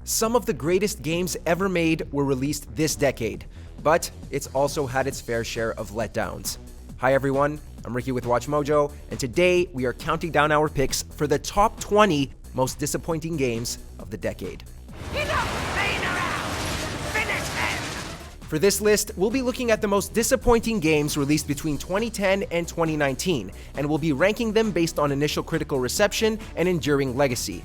Some of the greatest games ever made were released this decade, but it's also had its fair share of letdowns. Hi everyone, I'm Ricky with WatchMojo, and today we are counting down our picks for the top 20 most disappointing games of the decade. Enough playing around! Finish him! For this list, we'll be looking at the most disappointing games released between 2010 and 2019, and we'll be ranking them based on initial critical reception and enduring legacy.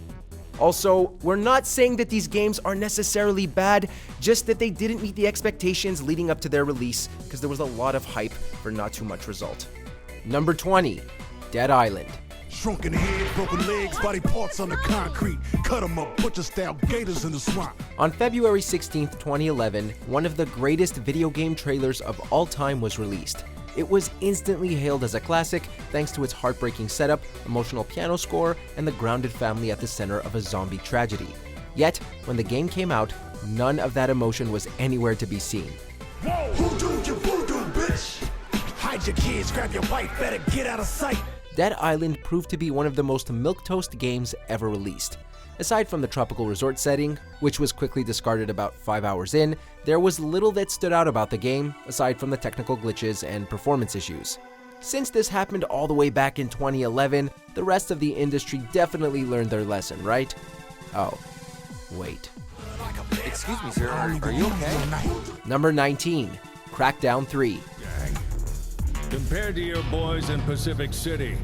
Also, we're not saying that these games are necessarily bad, just that they didn't meet the expectations leading up to their release, because there was a lot of hype for not too much result. Number 20, Dead Island. Shrunken head, broken legs, body parts on the concrete. Cut 'em up, butcher-style gators in the swamp. On February 16th, 2011, one of the greatest video game trailers of all time was released. It was instantly hailed as a classic thanks to its heartbreaking setup, emotional piano score, and the grounded family at the center of a zombie tragedy. Yet, when the game came out, none of that emotion was anywhere to be seen. Whoa, hoodoo, you voodoo, bitch! Hide your kids, grab your wife, better get out of sight. Dead Island proved to be one of the most milquetoast games ever released. Aside from the tropical resort setting, which was quickly discarded about 5 hours in, there was little that stood out about the game, aside from the technical glitches and performance issues. Since this happened all the way back in 2011, the rest of the industry definitely learned their lesson, right? Oh, wait. Excuse me, sir, are you okay? Number 19, Crackdown III. Compared to your boys in Pacific City,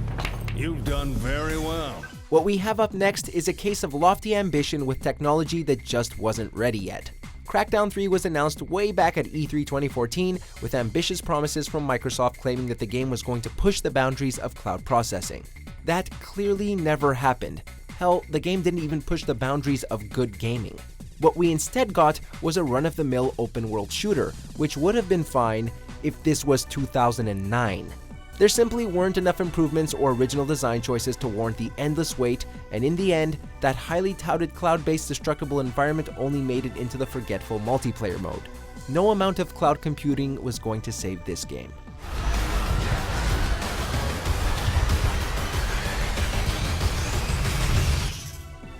you've done very well. What we have up next is a case of lofty ambition with technology that just wasn't ready yet. Crackdown 3 was announced way back at E3 2014 with ambitious promises from Microsoft claiming that the game was going to push the boundaries of cloud processing. That clearly never happened. Hell, the game didn't even push the boundaries of good gaming. What we instead got was a run-of-the-mill open-world shooter, which would have been fine if this was 2009. There simply weren't enough improvements or original design choices to warrant the endless wait, and in the end, that highly touted cloud-based destructible environment only made it into the forgetful multiplayer mode. No amount of cloud computing was going to save this game.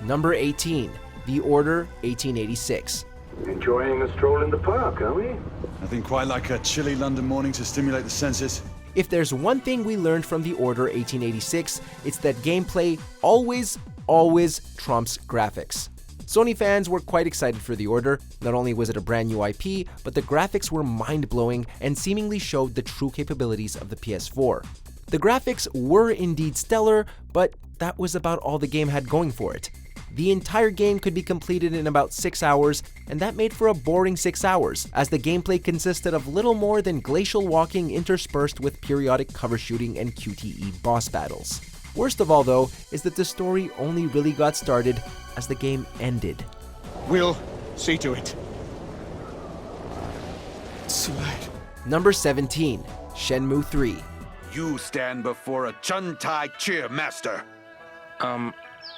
Number 18, The Order 1886. Enjoying a stroll in the park, are we? Nothing quite like a chilly London morning to stimulate the senses. If there's one thing we learned from The Order 1886, it's that gameplay always trumps graphics. Sony fans were quite excited for The Order. Not only was it a brand new IP, but the graphics were mind-blowing and seemingly showed the true capabilities of the PS4. The graphics were indeed stellar, but that was about all the game had going for it. The entire game could be completed in about 6 hours, and that made for a boring 6 hours, as the gameplay consisted of little more than glacial walking interspersed with periodic cover shooting and QTE boss battles. Worst of all though, is that the story only really got started as the game ended. We'll see to it. Slide. Number 17, Shenmue 3. You stand before a Chun-Tai cheer master.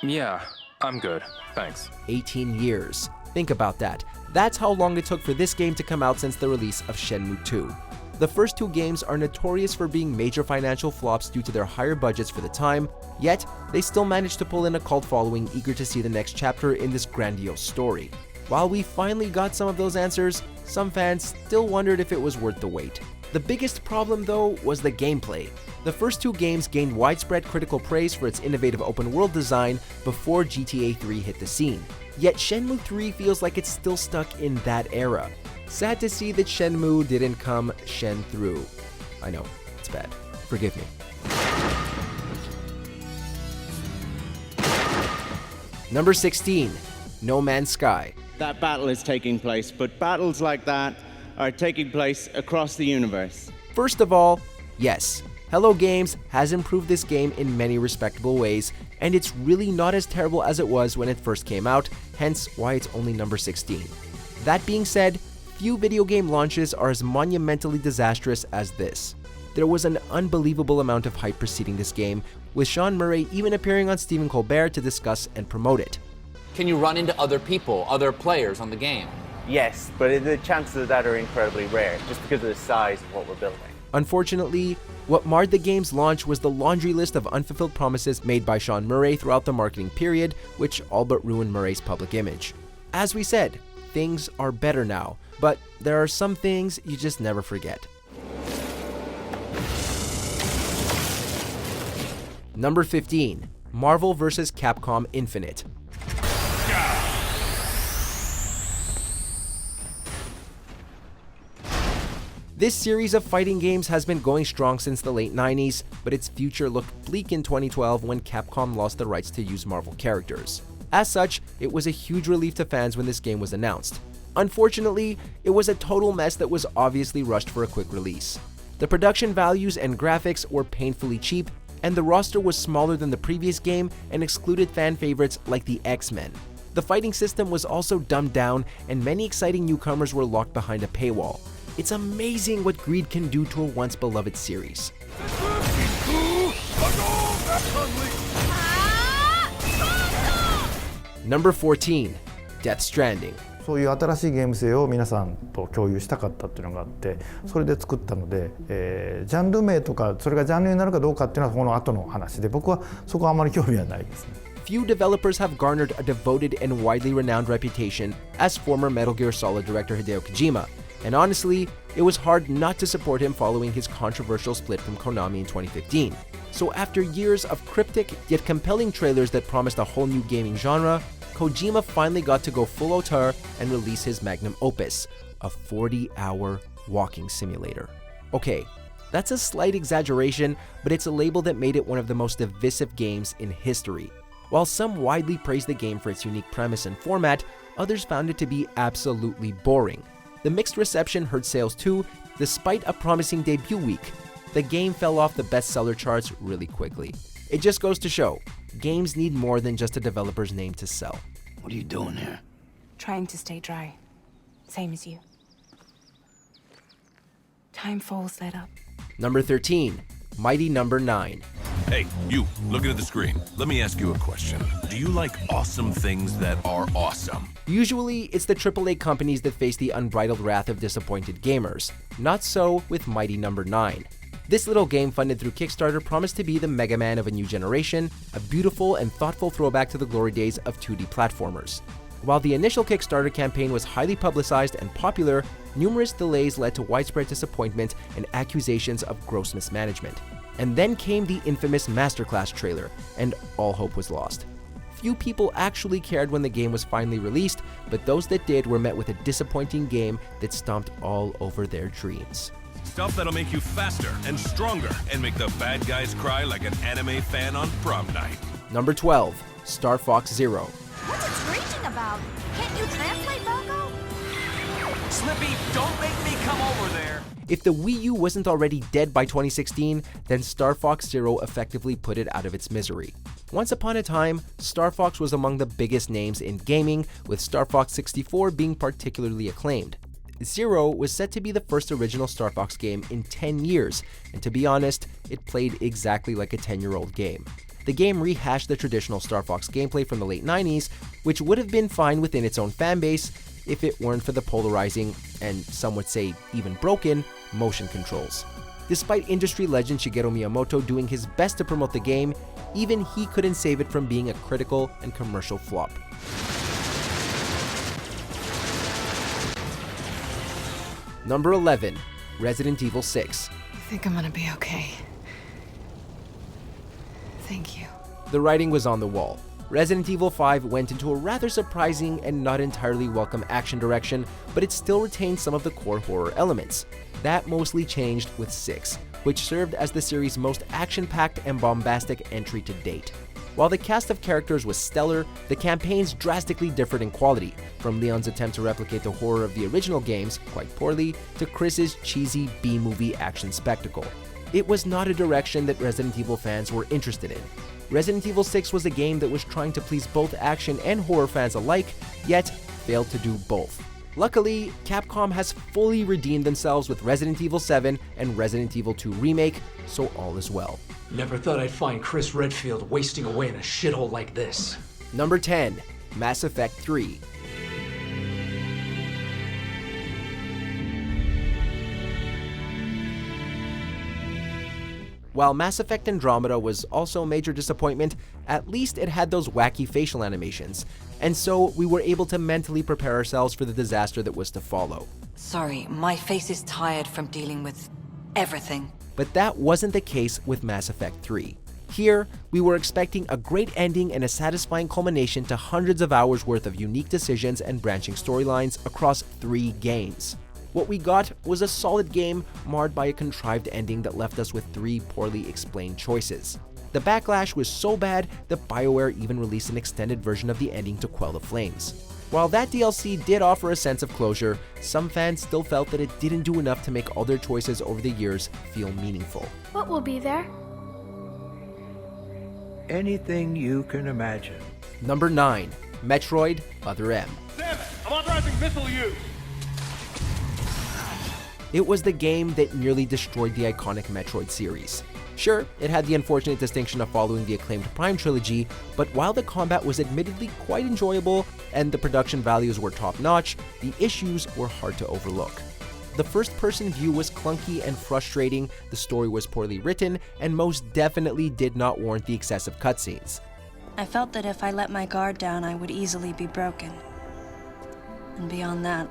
Yeah, I'm good, thanks. 18 years. Think about that. That's how long it took for this game to come out since the release of Shenmue 2. The first two games are notorious for being major financial flops due to their higher budgets for the time, yet they still managed to pull in a cult following eager to see the next chapter in this grandiose story. While we finally got some of those answers, some fans still wondered if it was worth the wait. The biggest problem though was the gameplay. The first two games gained widespread critical praise for its innovative open-world design before GTA 3 hit the scene. Yet Shenmue 3 feels like it's still stuck in that era. Sad to see that Shenmue didn't come Shen through. I know, it's bad. Forgive me. Number 16, No Man's Sky. That battle is taking place, but battles like that are taking place across the universe. First of all, yes, Hello Games has improved this game in many respectable ways, and it's really not as terrible as it was when it first came out, hence why it's only number 16. That being said, few video game launches are as monumentally disastrous as this. There was an unbelievable amount of hype preceding this game, with Sean Murray even appearing on Stephen Colbert to discuss and promote it. Can you run into other people, other players on the game? Yes, but the chances of that are incredibly rare, just because of the size of what we're building. Unfortunately, what marred the game's launch was the laundry list of unfulfilled promises made by Sean Murray throughout the marketing period, which all but ruined Murray's public image. As we said, things are better now, but there are some things you just never forget. Number 15. Marvel vs. Capcom Infinite. This series of fighting games has been going strong since the late 90s, but its future looked bleak in 2012 when Capcom lost the rights to use Marvel characters. As such, it was a huge relief to fans when this game was announced. Unfortunately, it was a total mess that was obviously rushed for a quick release. The production values and graphics were painfully cheap, and the roster was smaller than the previous game and excluded fan favorites like the X-Men. The fighting system was also dumbed down, and many exciting newcomers were locked behind a paywall. It's amazing what greed can do to a once beloved series. Number 14. Death Stranding. そういう新しいゲーム性を皆さんと共有したかったっていうのがあって、それで作ったので、ジャンル名とかそれがジャンルになるかどうかっていうのはこの後の話で、僕はそこはあまり興味はないですね。Few developers have garnered a devoted and widely renowned reputation as former Metal Gear Solid director Hideo Kojima, and honestly, it was hard not to support him following his controversial split from Konami in 2015. So after years of cryptic yet compelling trailers that promised a whole new gaming genre, Kojima finally got to go full auteur and release his magnum opus, a 40-hour walking simulator. Okay, that's a slight exaggeration, but it's a label that made it one of the most divisive games in history. While some widely praised the game for its unique premise and format, others found it to be absolutely boring. The mixed reception hurt sales too, despite a promising debut week. The game fell off the bestseller charts really quickly. It just goes to show, games need more than just a developer's name to sell. What are you doing here? Trying to stay dry. Same as you. Time falls that up. Number 13. Mighty Number 9. Hey, you, looking at the screen. Let me ask you a question. Do you like awesome things that are awesome? Usually, it's the AAA companies that face the unbridled wrath of disappointed gamers. Not so with Mighty Number 9. This little game funded through Kickstarter promised to be the Mega Man of a new generation, a beautiful and thoughtful throwback to the glory days of 2D platformers. While the initial Kickstarter campaign was highly publicized and popular, numerous delays led to widespread disappointment and accusations of gross mismanagement. And then came the infamous Masterclass trailer, and all hope was lost. Few people actually cared when the game was finally released, but those that did were met with a disappointing game that stomped all over their dreams. Stuff that'll make you faster and stronger and make the bad guys cry like an anime fan on prom night. Number 12. Star Fox Zero. What's it screeching about? Can't you translate, Falco? Slippy, don't make me come over there. If the Wii U wasn't already dead by 2016, then Star Fox Zero effectively put it out of its misery. Once upon a time, Star Fox was among the biggest names in gaming, with Star Fox 64 being particularly acclaimed. Zero was set to be the first original Star Fox game in 10 years, and to be honest, it played exactly like a 10-year-old game. The game rehashed the traditional Star Fox gameplay from the late 90s, which would have been fine within its own fanbase if it weren't for the polarizing, and some would say even broken, motion controls. Despite industry legend Shigeru Miyamoto doing his best to promote the game, even he couldn't save it from being a critical and commercial flop. Number 11. Resident Evil 6. I think I'm gonna be okay. Thank you. The writing was on the wall. Resident Evil 5 went into a rather surprising and not entirely welcome action direction, but it still retained some of the core horror elements. That mostly changed with 6, which served as the series' most action-packed and bombastic entry to date. While the cast of characters was stellar, the campaigns drastically differed in quality, from Leon's attempt to replicate the horror of the original games, quite poorly, to Chris's cheesy B-movie action spectacle. It was not a direction that Resident Evil fans were interested in. Resident Evil 6 was a game that was trying to please both action and horror fans alike, yet failed to do both. Luckily, Capcom has fully redeemed themselves with Resident Evil 7 and Resident Evil 2 Remake, so all is well. Never thought I'd find Chris Redfield wasting away in a shithole like this. Number 10. Mass Effect 3. While Mass Effect Andromeda was also a major disappointment, at least it had those wacky facial animations, and so we were able to mentally prepare ourselves for the disaster that was to follow. Sorry, my face is tired from dealing with everything. But that wasn't the case with Mass Effect 3. Here, we were expecting a great ending and a satisfying culmination to hundreds of hours worth of unique decisions and branching storylines across 3 games. What we got was a solid game marred by a contrived ending that left us with 3 poorly explained choices. The backlash was so bad that BioWare even released an extended version of the ending to quell the flames. While that DLC did offer a sense of closure, some fans still felt that it didn't do enough to make all their choices over the years feel meaningful. What will be there? Anything you can imagine. Number 9. Metroid Other M. Damn it! I'm authorizing missile use! It was the game that nearly destroyed the iconic Metroid series. Sure, it had the unfortunate distinction of following the acclaimed Prime trilogy, but while the combat was admittedly quite enjoyable and the production values were top-notch, the issues were hard to overlook. The first-person view was clunky and frustrating, the story was poorly written, and most definitely did not warrant the excessive cutscenes. I felt that if I let my guard down, I would easily be broken. And beyond that,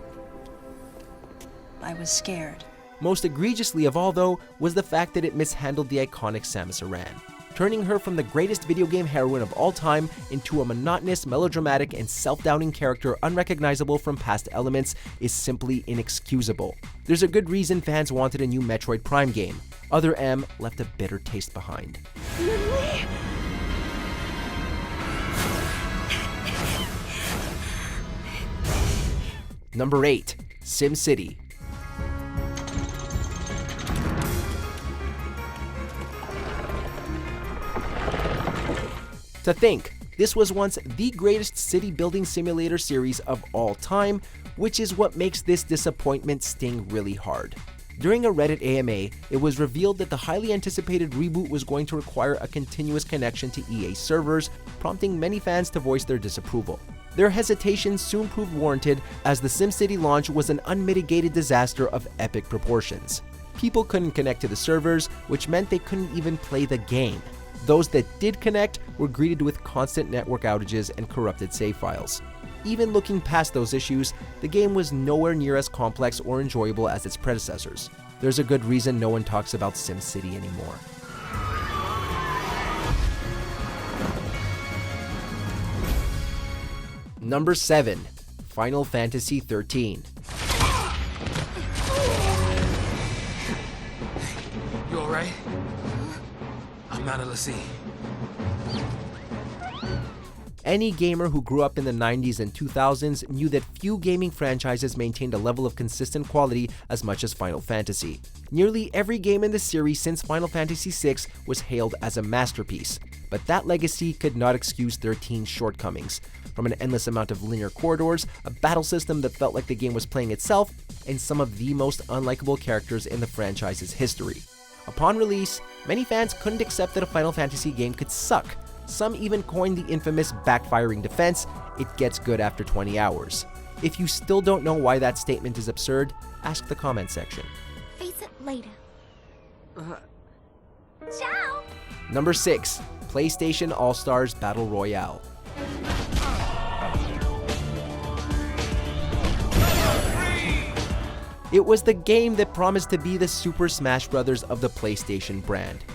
I was scared. Most egregiously of all, though, was the fact that it mishandled the iconic Samus Aran, turning her from the greatest video game heroine of all time into a monotonous, melodramatic, and self-doubting character unrecognizable from past elements is simply inexcusable. There's a good reason fans wanted a new Metroid Prime game. Other M left a bitter taste behind. Number 8. SimCity. To think, this was once the greatest city building simulator series of all time, which is what makes this disappointment sting really hard. During a Reddit AMA, it was revealed that the highly anticipated reboot was going to require a continuous connection to EA servers, prompting many fans to voice their disapproval. Their hesitation soon proved warranted, as the SimCity launch was an unmitigated disaster of epic proportions. People couldn't connect to the servers, which meant they couldn't even play the game. Those that did connect were greeted with constant network outages and corrupted save files. Even looking past those issues, the game was nowhere near as complex or enjoyable as its predecessors. There's a good reason no one talks about SimCity anymore. Number 7. Final Fantasy XIII. You alright? I'm out of the sea. Any gamer who grew up in the 90s and 2000s knew that few gaming franchises maintained a level of consistent quality as much as Final Fantasy. Nearly every game in the series since Final Fantasy VI was hailed as a masterpiece, but that legacy could not excuse 13's shortcomings. From an endless amount of linear corridors, a battle system that felt like the game was playing itself, and some of the most unlikable characters in the franchise's history. Upon release, many fans couldn't accept that a Final Fantasy game could suck. Some even coined the infamous backfiring defense, "It gets good after 20 hours." If you still don't know why that statement is absurd, ask the comment section. Face it later. Ciao! Number 6. PlayStation AllStars Battle Royale. It was the game that promised to be the Super Smash Bros. Of the PlayStation brand.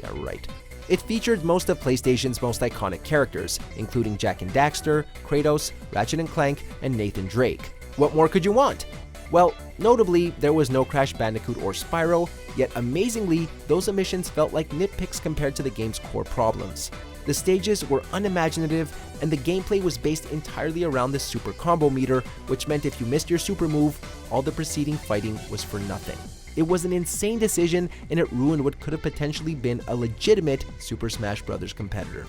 Yeah, right. It featured most of PlayStation's most iconic characters, including Jak and Daxter, Kratos, Ratchet & Clank, and Nathan Drake. What more could you want? Well, notably, there was no Crash Bandicoot or Spyro, yet amazingly, those omissions felt like nitpicks compared to the game's core problems. The stages were unimaginative, and the gameplay was based entirely around the super combo meter, which meant if you missed your super move, all the preceding fighting was for nothing. It was an insane decision, and it ruined what could have potentially been a legitimate Super Smash Bros. Competitor.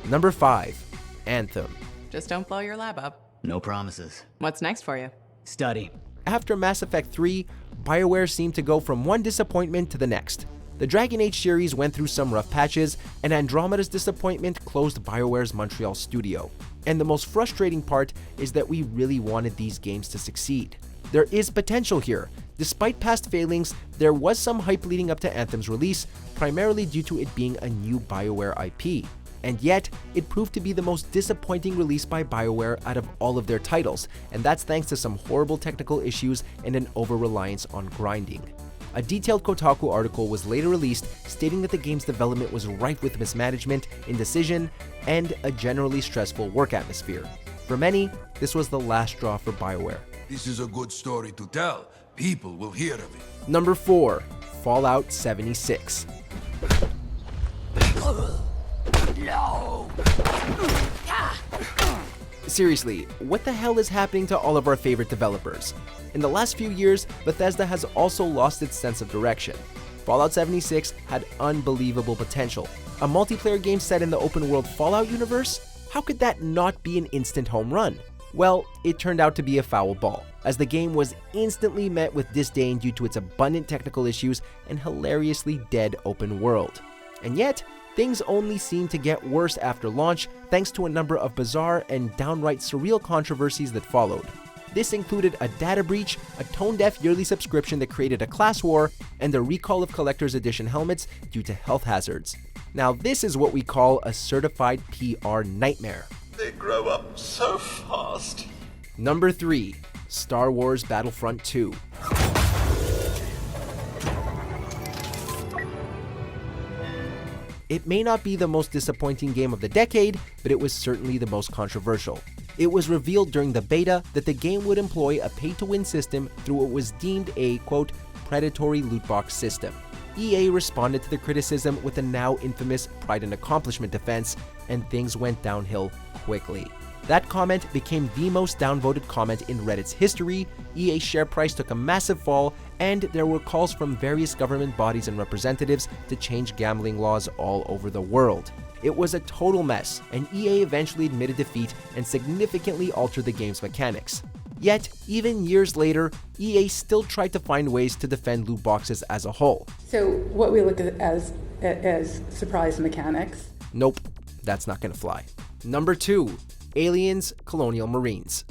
Number 5. Anthem. Just don't blow your lab up. No promises. What's next for you? Study. After Mass Effect 3, BioWare seemed to go from one disappointment to the next. The Dragon Age series went through some rough patches, and Andromeda's disappointment closed BioWare's Montreal studio. And the most frustrating part is that we really wanted these games to succeed. There is potential here. Despite past failings, there was some hype leading up to Anthem's release, primarily due to it being a new BioWare IP. And yet, it proved to be the most disappointing release by BioWare out of all of their titles, and that's thanks to some horrible technical issues and an over-reliance on grinding. A detailed Kotaku article was later released stating that the game's development was rife with mismanagement, indecision, and a generally stressful work atmosphere. For many, this was the last straw for BioWare. This is a good story to tell. People will hear of it. Number 4. Fallout 76. No! Seriously, what the hell is happening to all of our favorite developers? In the last few years, Bethesda has also lost its sense of direction. Fallout 76 had unbelievable potential. A multiplayer game set in the open-world Fallout universe? How could that not be an instant home run? Well, it turned out to be a foul ball, as the game was instantly met with disdain due to its abundant technical issues and hilariously dead open world. And yet, things only seemed to get worse after launch thanks to a number of bizarre and downright surreal controversies that followed. This included a data breach, a tone-deaf yearly subscription that created a class war, and the recall of collector's edition helmets due to health hazards. Now this is what we call a certified PR nightmare. They grow up so fast. Number 3. Star Wars Battlefront II. It may not be the most disappointing game of the decade, but it was certainly the most controversial. It was revealed during the beta that the game would employ a pay-to-win system through what was deemed a, quote, predatory loot box system. EA responded to the criticism with the now infamous pride and accomplishment defense, and things went downhill quickly. That comment became the most downvoted comment in Reddit's history, EA's share price took a massive fall, and there were calls from various government bodies and representatives to change gambling laws all over the world. It was a total mess, and EA eventually admitted defeat and significantly altered the game's mechanics. Yet, even years later, EA still tried to find ways to defend loot boxes as a whole. So what we look at as surprise mechanics? Nope, that's not gonna fly. Number 2. Aliens, Colonial Marines.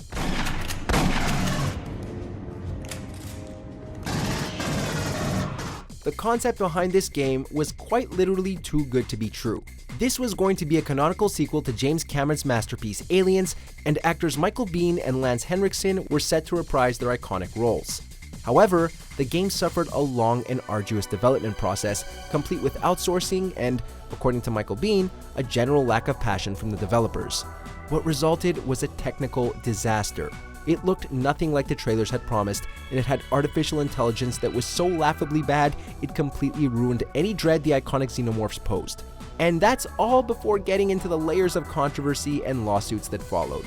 The concept behind this game was quite literally too good to be true. This was going to be a canonical sequel to James Cameron's masterpiece Aliens, and actors Michael Biehn and Lance Henriksen were set to reprise their iconic roles. However, the game suffered a long and arduous development process, complete with outsourcing and, according to Michael Biehn, a general lack of passion from the developers. What resulted was a technical disaster. It looked nothing like the trailers had promised, and it had artificial intelligence that was so laughably bad, it completely ruined any dread the iconic xenomorphs posed. And that's all before getting into the layers of controversy and lawsuits that followed.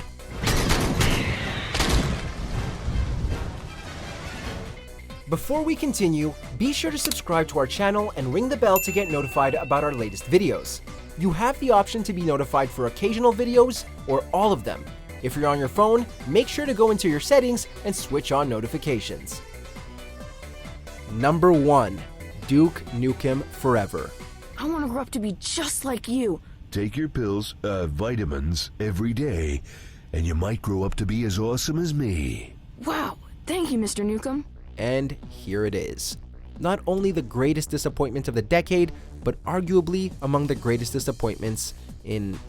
Before we continue, be sure to subscribe to our channel and ring the bell to get notified about our latest videos. You have the option to be notified for occasional videos or all of them. If you're on your phone, make sure to go into your settings and switch on notifications. Number 1. Duke Nukem Forever. I want to grow up to be just like you. Take your pills, vitamins, every day, and you might grow up to be as awesome as me. Wow, thank you, Mr. Nukem. And here it is. Not only the greatest disappointment of the decade, but arguably among the greatest disappointments in,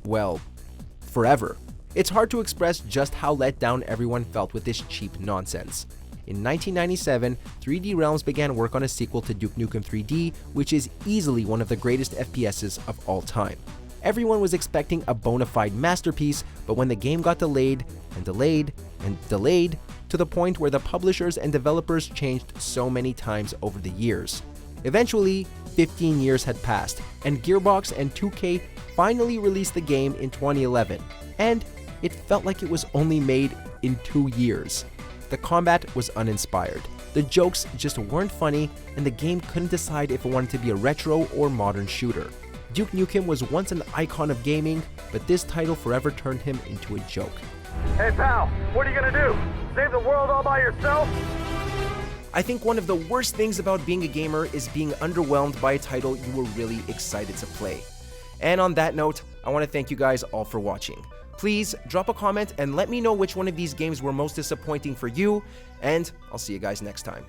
well, forever. It's hard to express just how let down everyone felt with this cheap nonsense. In 1997, 3D Realms began work on a sequel to Duke Nukem 3D, which is easily one of the greatest FPSs of all time. Everyone was expecting a bona fide masterpiece, but when the game got delayed and delayed and delayed, to the point where the publishers and developers changed so many times over the years. Eventually, 15 years had passed, and Gearbox and 2K finally released the game in 2011, and it felt like it was only made in 2 years. The combat was uninspired, the jokes just weren't funny, and the game couldn't decide if it wanted to be a retro or modern shooter. Duke Nukem was once an icon of gaming, but this title forever turned him into a joke. Hey pal, what are you gonna do? Save the world all by yourself? I think one of the worst things about being a gamer is being underwhelmed by a title you were really excited to play. And on that note, I want to thank you guys all for watching. Please drop a comment and let me know which one of these games were most disappointing for you, and I'll see you guys next time.